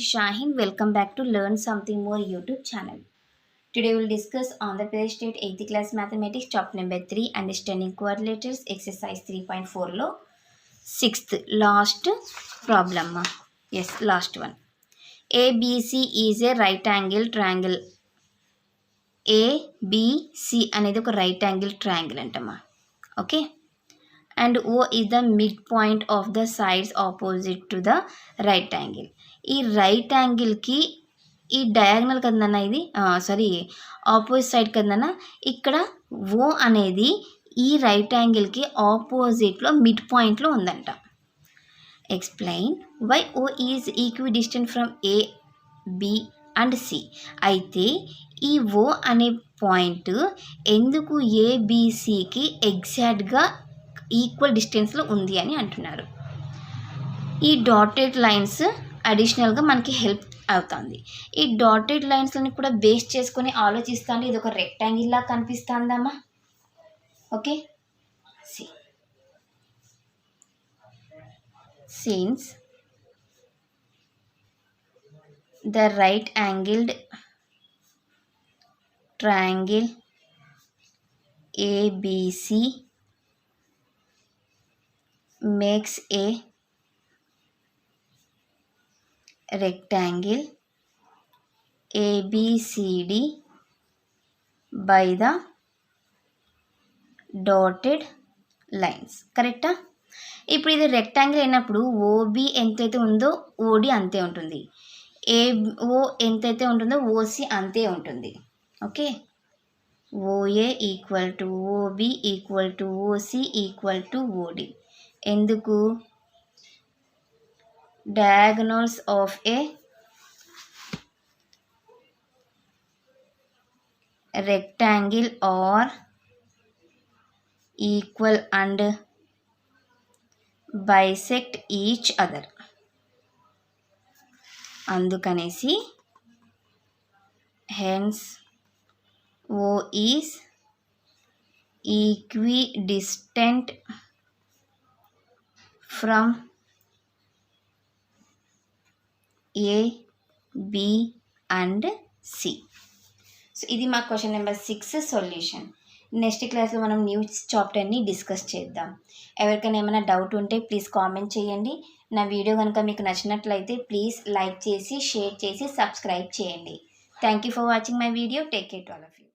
Shahin. Welcome back to Learn Something More YouTube channel. Today we'll discuss Andhra Pradesh State 8th class mathematics chapter number 3 understanding quadrilaters exercise 3.4 lo 6th last problem. Yes, last one. ABC is a right angle triangle. ABC అనేది ఒక right angle triangle అంటమ్మా. Okay, and O is the midpoint of the sides opposite to the right angle. ఈ right యాంగిల్కి ఈ diagonal కదన్నా, ఇది opposite side కదన్నా. ఇక్కడ O అనేది ఈ రైట్ యాంగిల్కి ఆపోజిట్లో మిడ్ పాయింట్లో ఉందంట. Explain why O is equidistant from A, B and C. అయితే ఈ O అనే పాయింట్ ఎందుకు ABCకి ఎగ్జాక్ట్గా ఈక్వల్ డిస్టెన్స్లో ఉంది అని అంటున్నారు. ఈ డాటెడ్ లైన్స్ అడిషనల్గా మనకి హెల్ప్ అవుతుంది. ఈ డాటెడ్ లైన్స్ని కూడా బేస్ చేసుకొని ఆలోచిస్తాను. ఇది ఒక రెక్టాంగిల్ లా కనిపిస్తుందమ్మా. Okay, since the right angled triangle ABC makes a rectangle ABCD by the dotted lines. కరెక్టా? ఇప్పుడు ఇది రెక్టాంగిల్ అయినప్పుడు OB ఎంతైతే ఉందో OD అంతే ఉంటుంది, AO ఎంతైతే ఉంటుందో OC అంతే ఉంటుంది. Okay, OA equal to OB equal to OC equal to OD. ఎందుకు? diagonals of a rectangle are equal and bisect each other. అందుకనేసి hence O is equidistant from A, B and C. So ఇది మా question number 6 solution. Next క్లాస్లో మనం new చాప్టర్ని discuss చేద్దాం. ఎవరికైనా ఏమైనా doubt ఉంటే ప్లీజ్ కామెంట్ చేయండి. నా వీడియో కనుక మీకు నచ్చినట్లయితే ప్లీజ్ లైక్ చేసి షేర్ చేసి సబ్స్క్రైబ్ చేయండి. Thank you for watching my video. Take care to all of you.